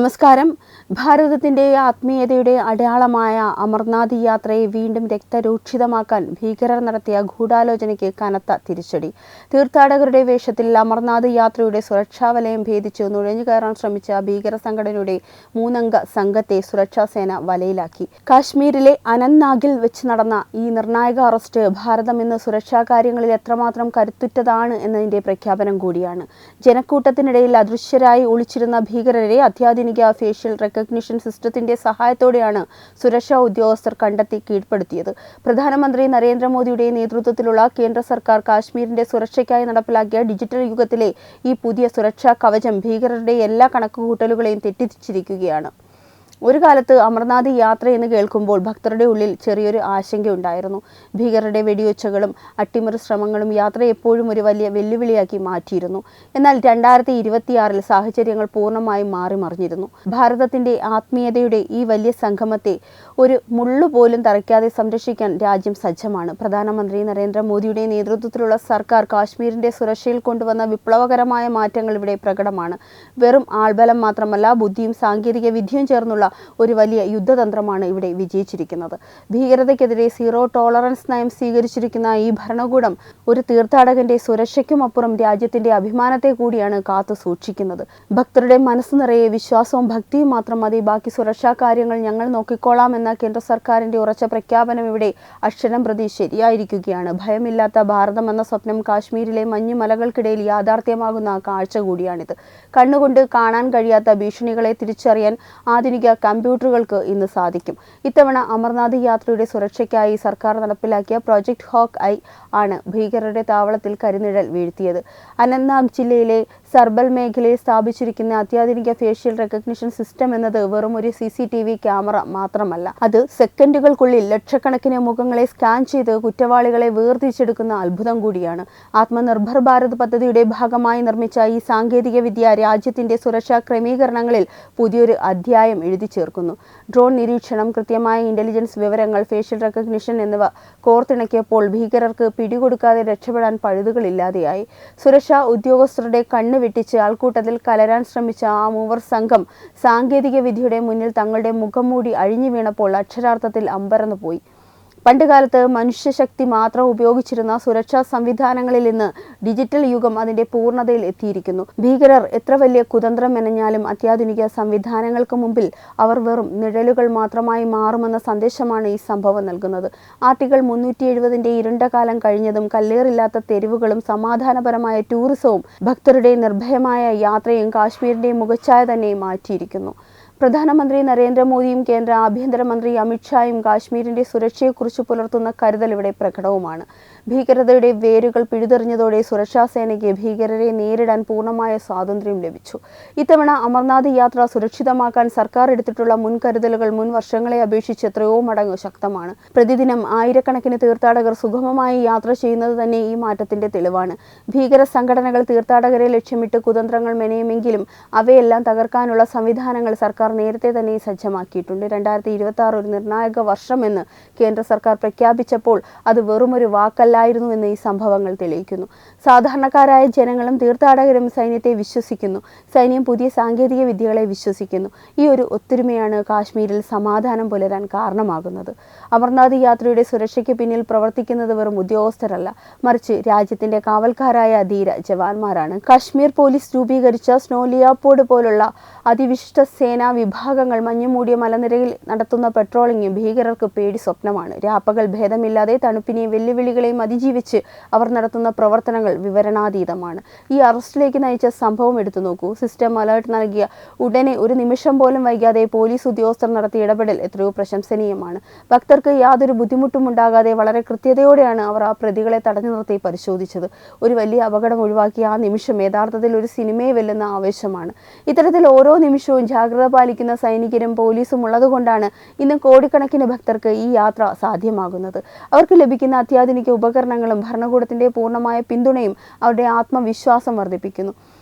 നമസ്കാരം. ഭാരതത്തിന്റെ ആത്മീയതയുടെ അടയാളമായ അമർനാഥ് യാത്രയെ വീണ്ടും രക്തരൂക്ഷിതമാക്കാൻ ഭീകരർ നടത്തിയ ഗൂഢാലോചനയ്ക്ക് കനത്ത തിരിച്ചടി. തീർത്ഥാടകരുടെ വേഷത്തിൽ അമർനാഥ് യാത്രയുടെ സുരക്ഷാ വലയം ഭേദിച്ച് നുഴഞ്ഞുകയറാൻ ശ്രമിച്ച ഭീകര സംഘടനയുടെ 3-അംഗ സംഘത്തെ സുരക്ഷാസേന വലയിലാക്കി. കാശ്മീരിലെ അനന്ത്നാഗിൽ വെച്ച് നടന്ന ഈ നിർണായക അറസ്റ്റ് ഭാരതം ഇന്ന് സുരക്ഷാ കാര്യങ്ങളിൽ എത്രമാത്രം കരുത്തുറ്റതാണ് എന്നതിന്റെ പ്രഖ്യാപനം കൂടിയാണ്. ജനക്കൂട്ടത്തിനിടയിൽ അദൃശ്യരായി ഒളിച്ചിരുന്ന ഭീകരരെ അത്യാധുനിക ഫേഷ്യൽ റെക്കഗ്നിഷൻ സിസ്റ്റത്തിന്റെ സഹായത്തോടെയാണ് സുരക്ഷാ ഉദ്യോഗസ്ഥർ കണ്ടെത്തി കീഴ്പ്പെടുത്തിയത്. പ്രധാനമന്ത്രി നരേന്ദ്രമോദിയുടെ നേതൃത്വത്തിലുള്ള കേന്ദ്ര സർക്കാർ കാശ്മീരിന്റെ സുരക്ഷയ്ക്കായി നടപ്പിലാക്കിയ ഡിജിറ്റൽ യുഗത്തിലെ ഈ പുതിയ സുരക്ഷാ കവചം ഭീകരരുടെ എല്ലാ കണക്കുകൂട്ടലുകളെയും തെറ്റിച്ചിരിക്കുകയാണ്. ഒരു കാലത്ത് അമർനാഥ് യാത്ര എന്ന് കേൾക്കുമ്പോൾ ഭക്തരുടെ ഉള്ളിൽ ചെറിയൊരു ആശങ്കയുണ്ടായിരുന്നു. ഭീകരരുടെ വെടിയൊച്ചകളും അട്ടിമറി ശ്രമങ്ങളും യാത്ര എപ്പോഴും ഒരു വലിയ വെല്ലുവിളിയാക്കി മാറ്റിയിരുന്നു. എന്നാൽ 2026 സാഹചര്യങ്ങൾ പൂർണ്ണമായും മാറിമറിഞ്ഞിരുന്നു. ഭാരതത്തിന്റെ ആത്മീയതയുടെ ഈ വലിയ സംഗമത്തെ ഒരു മുള്ളുപോലും തറയ്ക്കാതെ സംരക്ഷിക്കാൻ രാജ്യം സജ്ജമാണ്. പ്രധാനമന്ത്രി നരേന്ദ്രമോദിയുടെ നേതൃത്വത്തിലുള്ള സർക്കാർ കാശ്മീരിന്റെ സുരക്ഷയിൽ കൊണ്ടുവന്ന വിപ്ലവകരമായ മാറ്റങ്ങൾ ഇവിടെ പ്രകടമാണ്. വെറും ആൾബലം മാത്രമല്ല, ബുദ്ധിയും സാങ്കേതിക വിദ്യയും ചേർന്നുള്ള ഒരു വലിയ യുദ്ധതന്ത്രമാണ് ഇവിടെ വിജയിച്ചിരിക്കുന്നത്. ഭീകരതയ്ക്കെതിരെ സീറോ ടോളറൻസ് നയം സ്വീകരിച്ചിരിക്കുന്ന ഈ ഭരണകൂടം ഒരു തീർത്ഥാടകന്റെ സുരക്ഷയ്ക്കുമപ്പുറം രാജ്യത്തിന്റെ അഭിമാനത്തെ കൂടിയാണ് കാത്തു സൂക്ഷിക്കുന്നത്. ഭക്തരുടെ മനസ്സ് നിറയെ വിശ്വാസവും ഭക്തിയും മാത്രം മതി, ബാക്കി സുരക്ഷാ കാര്യങ്ങൾ ഞങ്ങൾ നോക്കിക്കോളാം എന്ന കേന്ദ്ര സർക്കാരിന്റെ ഉറച്ച പ്രഖ്യാപനം ഇവിടെ അക്ഷരം പ്രതി ശരിയായിരിക്കുകയാണ്. ഭയമില്ലാത്ത ഭാരതം എന്ന സ്വപ്നം കാശ്മീരിലെ മഞ്ഞുമലകൾക്കിടയിൽ യാഥാർത്ഥ്യമാകുന്ന കാഴ്ച കൂടിയാണിത്. കണ്ണുകൊണ്ട് കാണാൻ കഴിയാത്ത ഭീഷണികളെ തിരിച്ചറിയാൻ ആധുനിക കമ്പ്യൂട്ടറുകൾക്ക് ഇന്ന് സാധിക്കും. ഇത്തവണ അമർനാഥ് യാത്രയുടെ സുരക്ഷയ്ക്കായി സർക്കാർ നടപ്പിലാക്കിയ പ്രോജക്ട് ഹോക്ക് ഐ ആണ് ഭീകരരുടെ താവളത്തിൽ കരിനിഴൽ വീഴ്ത്തിയത്. അനന്ത്നാഗ് ജില്ലയിലെ സർബൽ മേഖലയിൽ സ്ഥാപിച്ചിരിക്കുന്ന അത്യാധുനിക ഫേഷ്യൽ റെക്കഗ്നിഷൻ സിസ്റ്റം എന്നത് വെറും ഒരു CCTV ക്യാമറ മാത്രമല്ല, അത് സെക്കൻഡുകൾക്കുള്ളിൽ ലക്ഷക്കണക്കിന് മുഖങ്ങളെ സ്കാൻ ചെയ്ത് കുറ്റവാളികളെ വേർതിരിച്ചെടുക്കുന്ന അത്ഭുതം കൂടിയാണ്. ആത്മനിർഭർ ഭാരത് പദ്ധതിയുടെ ഭാഗമായി നിർമ്മിച്ച ഈ സാങ്കേതിക വിദ്യ രാജ്യത്തിന്റെ സുരക്ഷാ ക്രമീകരണങ്ങളിൽ പുതിയൊരു അധ്യായം എഴുതി ചേർക്കുന്നു. ഡ്രോൺ നിരീക്ഷണം, കൃത്യമായ ഇന്റലിജൻസ് വിവരങ്ങൾ, ഫേഷ്യൽ റെക്കഗ്നിഷൻ എന്നിവ കോർത്തിണക്കിയപ്പോൾ ഭീകരർക്ക് പിടികൊടുക്കാതെ രക്ഷപ്പെടാൻ പഴുതുകളില്ലാതെയായി. സുരക്ഷാ ഉദ്യോഗസ്ഥരുടെ കണ്ണ് വെട്ടിച്ച് ആൾക്കൂട്ടത്തിൽ കലരാൻ ശ്രമിച്ച ആ മൂവർ സംഘം സാങ്കേതിക വിദ്യയുടെ മുന്നിൽ തങ്ങളുടെ മുഖം മൂടി അഴിഞ്ഞു വീണപ്പോൾ അക്ഷരാർത്ഥത്തിൽ അമ്പരന്നു പോയി. പണ്ടുകാലത്ത് മനുഷ്യശക്തി മാത്രം ഉപയോഗിച്ചിരുന്ന സുരക്ഷാ സംവിധാനങ്ങളിൽ ഇന്ന് ഡിജിറ്റൽ യുഗം അതിന്റെ പൂർണ്ണതയിൽ എത്തിയിരിക്കുന്നു. ഭീകരർ എത്ര വലിയ കുതന്ത്രം മെനഞ്ഞാലും അത്യാധുനിക സംവിധാനങ്ങൾക്ക് മുമ്പിൽ അവർ വെറും നിഴലുകൾ മാത്രമായി മാറുമെന്ന സന്ദേശമാണ് ഈ സംഭവം നൽകുന്നത്. ആർട്ടിക്കിൾ 370ന്റെ ഇരുണ്ട കാലം കഴിഞ്ഞതും കല്ലേറില്ലാത്ത തെരുവുകളും സമാധാനപരമായ ടൂറിസവും ഭക്തരുടെ നിർഭയമായ യാത്രയും കാശ്മീരിന്റെ മുഖച്ഛായ തന്നെ മാറ്റിയിരിക്കുന്നു. പ്രധാനമന്ത്രി നരേന്ദ്രമോദിയും കേന്ദ്ര ആഭ്യന്തരമന്ത്രി അമിത്ഷായും കാശ്മീരിന്റെ സുരക്ഷയെക്കുറിച്ച് പുലർത്തുന്ന കരുതൽ ഇവിടെ പ്രകടവുമാണ്. ഭീകരതയുടെ വേരുകൾ പിഴുതെറിഞ്ഞതോടെ സുരക്ഷാ സേനയ്ക്ക് ഭീകരരെ നേരിടാൻ പൂർണ്ണമായ സ്വാതന്ത്ര്യം ലഭിച്ചു. ഇത്തവണ അമർനാഥ് യാത്ര സുരക്ഷിതമാക്കാൻ സർക്കാർ എടുത്തിട്ടുള്ള മുൻകരുതലുകൾ മുൻ വർഷങ്ങളെ അപേക്ഷിച്ച് എത്രയോ മടങ്ങ് ശക്തമാണ്. പ്രതിദിനം ആയിരക്കണക്കിന് തീർത്ഥാടകർ സുഗമമായി യാത്ര ചെയ്യുന്നത് തന്നെ ഈ മാറ്റത്തിന്റെ തെളിവാണ്. ഭീകര സംഘടനകൾ തീർത്ഥാടകരെ ലക്ഷ്യമിട്ട് കുതന്ത്രങ്ങൾ മെനയുമെങ്കിലും അവയെല്ലാം തകർക്കാനുള്ള സംവിധാനങ്ങൾ സർക്കാർ നേരത്തെ തന്നെ സജ്ജമാക്കിയിട്ടുണ്ട്. 2026 ഒരു നിർണായക വർഷമെന്ന് കേന്ദ്ര സർക്കാർ പ്രഖ്യാപിച്ചപ്പോൾ അത് വെറുമൊരു വാക്കല്ലായിരുന്നു എന്ന് ഈ സംഭവങ്ങൾ തെളിയിക്കുന്നു. സാധാരണക്കാരായ ജനങ്ങളും തീർത്ഥാടകരും സൈന്യത്തെ വിശ്വസിക്കുന്നു. സൈന്യം പുതിയ സാങ്കേതിക വിദ്യകളെ വിശ്വസിക്കുന്നു. ഈ ഒരു ഒത്തൊരുമയാണ് കാശ്മീരിൽ സമാധാനം പുലരാൻ കാരണമാകുന്നത്. അമർനാഥ് യാത്രയുടെ സുരക്ഷയ്ക്ക് പിന്നിൽ പ്രവർത്തിക്കുന്നത് വെറും ഉദ്യോഗസ്ഥരല്ല, മറിച്ച് രാജ്യത്തിന്റെ കാവൽക്കാരായ ധീര ജവാന്മാരാണ്. കാശ്മീർ പോലീസ് രൂപീകരിച്ച സ്നോ ലിയോപാർഡ് പോലുള്ള അതിവിശിഷ്ട സേനാ വിഭാഗങ്ങൾ മഞ്ഞുമൂടിയ മലനിരയിൽ നടത്തുന്ന പെട്രോളിംഗ് ഭീകരർക്ക് പേടി സ്വപ്നമാണ്. രാപ്പകൽ ഭേദമില്ലാതെ തണുപ്പിനെയും വെല്ലുവിളികളെയും അതിജീവിച്ച് അവർ നടത്തുന്ന പ്രവർത്തനങ്ങൾ വിവരണാതീതമാണ്. ഈ അറസ്റ്റിലേക്ക് നയിച്ച സംഭവം എടുത്തു നോക്കൂ. സിസ്റ്റം അലേർട്ട് നൽകിയ ഉടനെ ഒരു നിമിഷം പോലും വൈകാതെ പോലീസ് ഉദ്യോഗസ്ഥർ നടത്തിയ ഇടപെടൽ എത്രയോ പ്രശംസനീയമാണ്. ഭക്തർക്ക് യാതൊരു ബുദ്ധിമുട്ടും ഉണ്ടാകാതെ വളരെ കൃത്യതയോടെയാണ് അവർ ആ പ്രതികളെ തടഞ്ഞു നിർത്തി പരിശോധിച്ചത്. ഒരു വലിയ അപകടം ഒഴിവാക്കിയ ആ നിമിഷം യഥാർത്ഥത്തിൽ ഒരു സിനിമയെ വെല്ലുന്ന ആവേശമാണ്. ഇത്തരത്തിൽ ഓരോ നിമിഷവും ജാഗ്രത പാലിക്കുന്ന സൈനികരും പോലീസും ഉള്ളതുകൊണ്ടാണ് ഇന്ന് കോടിക്കണക്കിന് ഭക്തർക്ക് ഈ യാത്ര സാധ്യമാകുന്നത്. അവർക്ക് ലഭിക്കുന്ന അത്യാധുനിക ഉപകരണങ്ങളും ഭരണകൂടത്തിന്റെ പൂർണ്ണമായ പിന്തുണയും അവരുടെ ആത്മവിശ്വാസം വർദ്ധിപ്പിക്കുന്നു.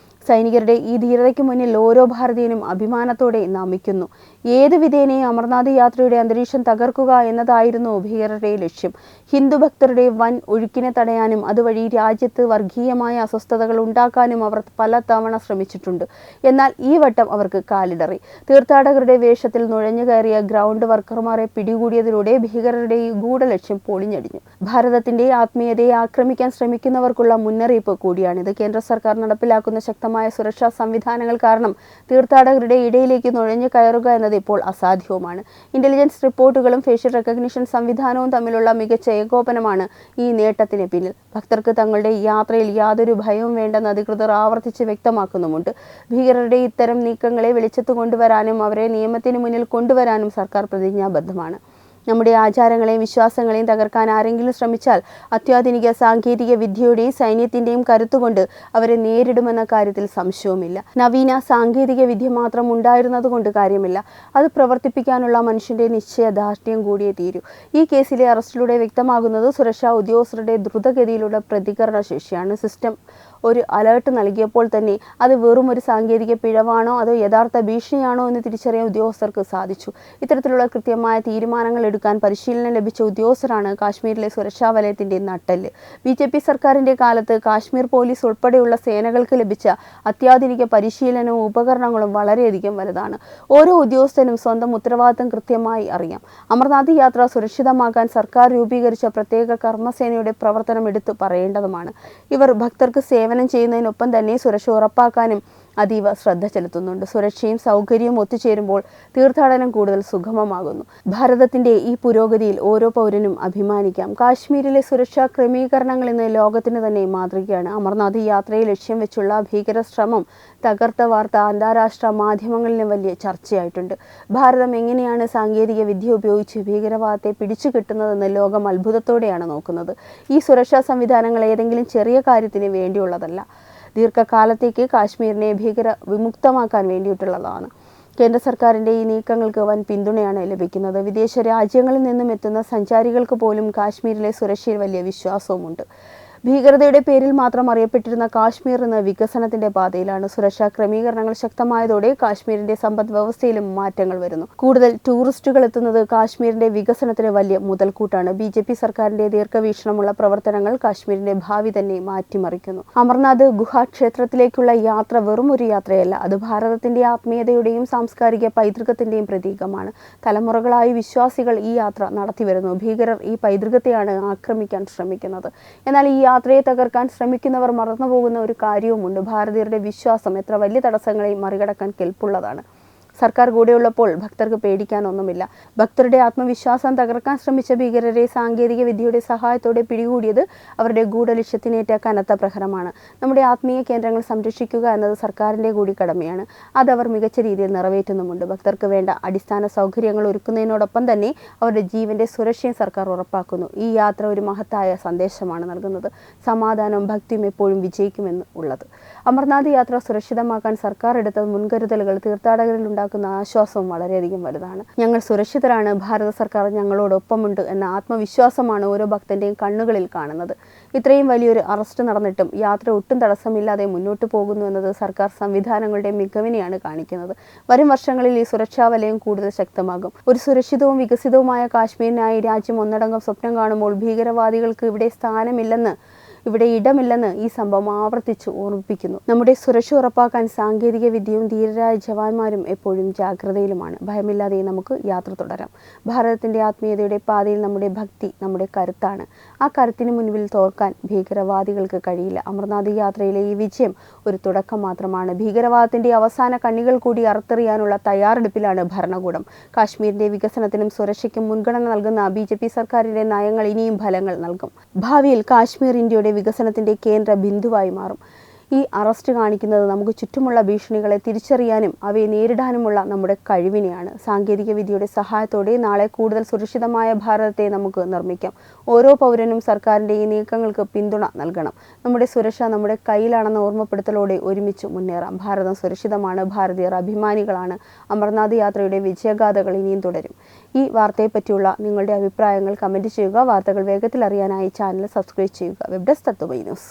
സൈനികരുടെ ഈ ധീരതയ്ക്ക് മുന്നിൽ ഓരോ ഭാരതീയനും അഭിമാനത്തോടെ നമിക്കുന്നു. ഏത് വിധേനയും അമർനാഥ് യാത്രയുടെ അന്തരീക്ഷം തകർക്കുക എന്നതായിരുന്നു ഭീകരരുടെ ലക്ഷ്യം. ഹിന്ദു ഭക്തരുടെ വൻ ഒഴുക്കിനെ തടയാനും അതുവഴി രാജ്യത്ത് വർഗീയമായ അസ്വസ്ഥതകൾ ഉണ്ടാക്കാനും അവർ പലതവണ ശ്രമിച്ചിട്ടുണ്ട്. എന്നാൽ ഈ വട്ടം അവർക്ക് കാലിടറി. തീർത്ഥാടകരുടെ വേഷത്തിൽ നുഴഞ്ഞു കയറിയ ഗ്രൗണ്ട് വർക്കർമാരെ പിടികൂടിയതിലൂടെ ഭീകരരുടെ ഈ ഗൂഢലക്ഷ്യം പൊളിഞ്ഞടിഞ്ഞു. ഭാരതത്തിന്റെ ആത്മീയതയെ ആക്രമിക്കാൻ ശ്രമിക്കുന്നവർക്കുള്ള മുന്നറിയിപ്പ് കൂടിയാണിത്. കേന്ദ്ര സർക്കാർ നടപ്പിലാക്കുന്ന ശക്തമായ സുരക്ഷാ സംവിധാനങ്ങൾ കാരണം തീർത്ഥാടകരുടെ ഇടയിലേക്ക് നുഴഞ്ഞു കയറുക എന്നത് ഇപ്പോൾ അസാധ്യവുമാണ്. ഇന്റലിജൻസ് റിപ്പോർട്ടുകളും ഫേഷ്യൽ റെക്കഗ്നിഷൻ സംവിധാനവും തമ്മിലുള്ള മികച്ച ഏകോപനമാണ് ഈ നേട്ടത്തിന് പിന്നിൽ. ഭക്തർക്ക് തങ്ങളുടെ യാത്രയിൽ യാതൊരു ഭയവും വേണ്ടെന്ന് അധികൃതർ ആവർത്തിച്ച് വ്യക്തമാക്കുന്നുമുണ്ട്. ഭീകരരുടെ ഇത്തരം നീക്കങ്ങളെ വെളിച്ചത്ത് കൊണ്ടുവരാനും അവരെ നിയമത്തിന് മുന്നിൽ കൊണ്ടുവരാനും സർക്കാർ പ്രതിജ്ഞാബദ്ധമാണ്. നമ്മുടെ ആചാരങ്ങളെയും വിശ്വാസങ്ങളെയും തകർക്കാൻ ആരെങ്കിലും ശ്രമിച്ചാൽ അത്യാധുനിക സാങ്കേതിക വിദ്യയുടെയും സൈന്യത്തിന്റെയും കരുത്തുകൊണ്ട് അവരെ നേരിടുമെന്ന കാര്യത്തിൽ സംശയവുമില്ല. നവീന സാങ്കേതിക വിദ്യ മാത്രം ഉണ്ടായിരുന്നതുകൊണ്ട് കാര്യമില്ല, അത് പ്രവർത്തിപ്പിക്കാനുള്ള മനുഷ്യന്റെ നിശ്ചയദാർഢ്യം കൂടിയേ തീരൂ. ഈ കേസിലെ അറസ്റ്റിലൂടെ വ്യക്തമാകുന്നത് സുരക്ഷാ ഉദ്യോഗസ്ഥരുടെ ദ്രുതഗതിയിലുള്ള പ്രതികരണ ശേഷിയാണ്. സിസ്റ്റം ഒരു അലേർട്ട് നൽകിയപ്പോൾ തന്നെ അത് വെറും ഒരു സാങ്കേതിക പിഴവാണോ അതോ യഥാർത്ഥ ഭീഷണിയാണോ എന്ന് തിരിച്ചറിയാൻ ഉദ്യോഗസ്ഥർക്ക് സാധിച്ചു. ഇത്തരത്തിലുള്ള കൃത്യമായ തീരുമാനങ്ങൾ എടുക്കാൻ പരിശീലനം ലഭിച്ച ഉദ്യോഗസ്ഥരാണ് കാശ്മീരിലെ സുരക്ഷാ വലയത്തിന്റെ നട്ടെല്ല്. BJP സർക്കാരിന്റെ കാലത്ത് കാശ്മീർ പോലീസ് ഉൾപ്പെടെയുള്ള സേനകൾക്ക് ലഭിച്ച അത്യാധുനിക പരിശീലനവും ഉപകരണങ്ങളും വളരെയധികം വലുതാണ്. ഓരോ ഉദ്യോഗസ്ഥനും സ്വന്തം ഉത്തരവാദിത്തം കൃത്യമായി അറിയാം. അമർനാഥ് യാത്ര സുരക്ഷിതമാക്കാൻ സർക്കാർ രൂപീകരിച്ച പ്രത്യേക കർമ്മസേനയുടെ പ്രവർത്തനം എടുത്തു പറയേണ്ടതുമാണ്. ഇവർ ഭക്തർക്ക് സേവനം ചെയ്യുന്നതിനൊപ്പം തന്നെ സുരക്ഷ ഉറപ്പാക്കാനും അതീവ ശ്രദ്ധ ചെലുത്തുന്നുണ്ട്. സുരക്ഷയും സൗകര്യവും ഒത്തുചേരുമ്പോൾ തീർത്ഥാടനം കൂടുതൽ സുഗമമാകുന്നു. ഭാരതത്തിന്റെ ഈ പുരോഗതിയിൽ ഓരോ പൗരനും അഭിമാനിക്കാം. കാശ്മീരിലെ സുരക്ഷാ ക്രമീകരണങ്ങൾ ഇന്ന് ലോകത്തിന് തന്നെ മാതൃകയാണ്. അമർനാഥ് യാത്രയെ ലക്ഷ്യം വെച്ചുള്ള ഭീകര ശ്രമം തകർത്ത വാർത്ത അന്താരാഷ്ട്ര മാധ്യമങ്ങളിലും വലിയ ചർച്ചയായിട്ടുണ്ട്. ഭാരതം എങ്ങനെയാണ് സാങ്കേതിക വിദ്യ ഉപയോഗിച്ച് ഭീകരവാദത്തെ പിടിച്ചു കിട്ടുന്നതെന്ന് ലോകം അത്ഭുതത്തോടെയാണ് നോക്കുന്നത്. ഈ സുരക്ഷാ സംവിധാനങ്ങൾ ഏതെങ്കിലും ചെറിയ കാര്യത്തിന് വേണ്ടിയുള്ളതല്ല, ദീർഘകാലത്തേക്ക് കാശ്മീരിനെ ഭീകര വിമുക്തമാക്കാൻ വേണ്ടിയിട്ടുള്ളതാണ്. കേന്ദ്ര സർക്കാരിൻ്റെ ഈ നീക്കങ്ങൾക്ക് വൻ പിന്തുണയാണ് ലഭിക്കുന്നത്. വിദേശ രാജ്യങ്ങളിൽ നിന്നും എത്തുന്ന സഞ്ചാരികൾക്ക് പോലും കാശ്മീരിലെ സുരക്ഷയിൽ വലിയ വിശ്വാസവുമുണ്ട്. ഭീകരതയുടെ പേരിൽ മാത്രം അറിയപ്പെട്ടിരുന്ന കാശ്മീർ ഇന്ന് വികസനത്തിന്റെ പാതയിലാണ്. സുരക്ഷാ ക്രമീകരണങ്ങൾ ശക്തമായതോടെ കാശ്മീരിന്റെ സമ്പദ് വ്യവസ്ഥയിലും മാറ്റങ്ങൾ വരുന്നു. കൂടുതൽ ടൂറിസ്റ്റുകൾ എത്തുന്നത് കാശ്മീരിന്റെ വികസനത്തിന് വലിയ മുതൽക്കൂട്ടാണ്. BJP സർക്കാരിന്റെ ദീർഘവീക്ഷണമുള്ള പ്രവർത്തനങ്ങൾ കാശ്മീരിന്റെ ഭാവി തന്നെ മാറ്റിമറിക്കുന്നു. അമർനാഥ് ഗുഹാക്ഷേത്രത്തിലേക്കുള്ള യാത്ര വെറും ഒരു യാത്രയല്ല, അത് ഭാരതത്തിന്റെ ആത്മീയതയുടെയും സാംസ്കാരിക പൈതൃകത്തിന്റെയും പ്രതീകമാണ്. തലമുറകളായി വിശ്വാസികൾ ഈ യാത്ര നടത്തിവരുന്നു. ഭീകരർ ഈ പൈതൃകത്തെയാണ് ആക്രമിക്കാൻ ശ്രമിക്കുന്നത്. എന്നാൽ ഈ യാത്രയെ തകർക്കാൻ ശ്രമിക്കുന്നവർ മറന്നുപോകുന്ന ഒരു കാര്യവുമുണ്ട്. ഭാരതീയരുടെ വിശ്വാസം എത്ര വലിയ തടസ്സങ്ങളെയും മറികടക്കാൻ കെൽപ്പുള്ളതാണ്. സർക്കാർ കൂടെയുള്ളപ്പോൾ ഭക്തർക്ക് പേടിക്കാനൊന്നുമില്ല. ഭക്തരുടെ ആത്മവിശ്വാസം തകർക്കാൻ ശ്രമിച്ച ഭീകരരെ സാങ്കേതിക വിദ്യയുടെ സഹായത്തോടെ പിടികൂടിയത് അവരുടെ ഗൂഢലക്ഷ്യത്തിനേറ്റ കനത്ത പ്രഹരമാണ്. നമ്മുടെ ആത്മീയ കേന്ദ്രങ്ങൾ സംരക്ഷിക്കുക എന്നത് സർക്കാരിൻ്റെ കൂടി കടമയാണ്. അതവർ മികച്ച രീതിയിൽ നിറവേറ്റുന്നുമുണ്ട്. ഭക്തർക്ക് വേണ്ട അടിസ്ഥാന സൗകര്യങ്ങൾ ഒരുക്കുന്നതിനോടൊപ്പം തന്നെ അവരുടെ ജീവന്റെ സുരക്ഷയും സർക്കാർ ഉറപ്പാക്കുന്നു. ഈ യാത്ര ഒരു മഹത്തായ സന്ദേശമാണ് നൽകുന്നത്. സമാധാനവും ഭക്തിയും എപ്പോഴും വിജയിക്കുമെന്ന് ഉള്ളത്. അമർനാഥ് യാത്ര സുരക്ഷിതമാക്കാൻ സർക്കാർ എടുത്ത മുൻകരുതലുകൾ തീർത്ഥാടകരിൽ ആശ്വാസവും വളരെയധികം വലുതാണ്. ഞങ്ങൾ സുരക്ഷിതരാണ്, ഭാരത സർക്കാർ ഞങ്ങളോടൊപ്പമുണ്ട് എന്ന ആത്മവിശ്വാസമാണ് ഓരോ ഭക്തന്റെയും കണ്ണുകളിൽ കാണുന്നത്. ഇത്രയും വലിയൊരു അറസ്റ്റ് നടന്നിട്ടും യാത്ര ഒട്ടും തടസ്സമില്ലാതെ മുന്നോട്ട് പോകുന്നു എന്നത് സർക്കാർ സംവിധാനങ്ങളുടെ മികവിനെയാണ് കാണിക്കുന്നത്. വരും വർഷങ്ങളിൽ ഈ സുരക്ഷാ വലയം കൂടുതൽ ശക്തമാകും. ഒരു സുരക്ഷിതവും വികസിതവുമായ കാശ്മീരിനായി രാജ്യം ഒന്നടങ്കം സ്വപ്നം കാണുമ്പോൾ ഭീകരവാദികൾക്ക് ഇവിടെ ഇടമില്ലെന്ന് ഈ സംഭവം ആവർത്തിച്ച് ഓർമ്മിപ്പിക്കുന്നു. നമ്മുടെ സുരക്ഷ ഉറപ്പാക്കാൻ സാങ്കേതിക വിദ്യയും ധീരരായ ജവാന്മാരും എപ്പോഴും ജാഗ്രതയിലുമാണ്. ഭയമില്ലാതെ നമുക്ക് യാത്ര തുടരാം. ഭാരതത്തിന്റെ ആത്മീയതയുടെ പാതയിൽ നമ്മുടെ ഭക്തി നമ്മുടെ കരുത്താണ്. ആ കരുത്തിന് മുൻപിൽ തോൽക്കാൻ ഭീകരവാദികൾക്ക് കഴിയില്ല. അമർനാഥ് യാത്രയിലെ ഈ വിജയം ഒരു തുടക്കം മാത്രമാണ്. ഭീകരവാദത്തിന്റെ അവസാന കണ്ണികൾ കൂടി അറുത്തെറിയാനുള്ള തയ്യാറെടുപ്പിലാണ് ഭരണകൂടം. കാശ്മീരിന്റെ വികസനത്തിനും സുരക്ഷയ്ക്കും മുൻഗണന നൽകുന്ന BJP സർക്കാരിന്റെ നയങ്ങൾ ഇനിയും ഫലങ്ങൾ നൽകും. ഭാവിയിൽ കാശ്മീർ ഇന്ത്യയുടെ വികസനത്തിന്റെ കേന്ദ്ര ബിന്ദുവായി മാറും. ഈ അറസ്റ്റ് കാണിക്കുന്നത് നമുക്ക് ചുറ്റുമുള്ള ഭീഷണികളെ തിരിച്ചറിയാനും അവയെ നേരിടാനുമുള്ള നമ്മുടെ കഴിവിനെയാണ്. സാങ്കേതിക വിദ്യയുടെ സഹായത്തോടെ നാളെ കൂടുതൽ സുരക്ഷിതമായ ഭാരതത്തെ നമുക്ക് നിർമ്മിക്കാം. ഓരോ പൗരനും സർക്കാരിൻ്റെ ഈ നീക്കങ്ങൾക്ക് പിന്തുണ നൽകണം. നമ്മുടെ സുരക്ഷ നമ്മുടെ കയ്യിലാണെന്ന ഓർമ്മപ്പെടുത്തലോടെ ഒരുമിച്ച് മുന്നേറാം. ഭാരതം സുരക്ഷിതമാണ്, ഭാരതീയർ അഭിമാനികളാണ്. അമർനാഥ് യാത്രയുടെ വിജയഗാഥകൾ ഇനിയും തുടരും. ഈ വാർത്തയെപ്പറ്റിയുള്ള നിങ്ങളുടെ അഭിപ്രായങ്ങൾ കമൻറ്റ് ചെയ്യുക. വാർത്തകൾ വേഗത്തിൽ അറിയാനായി ചാനൽ സബ്സ്ക്രൈബ് ചെയ്യുക. വെബ് ഡെസ്ക് തത്വമൈ ന്യൂസ്.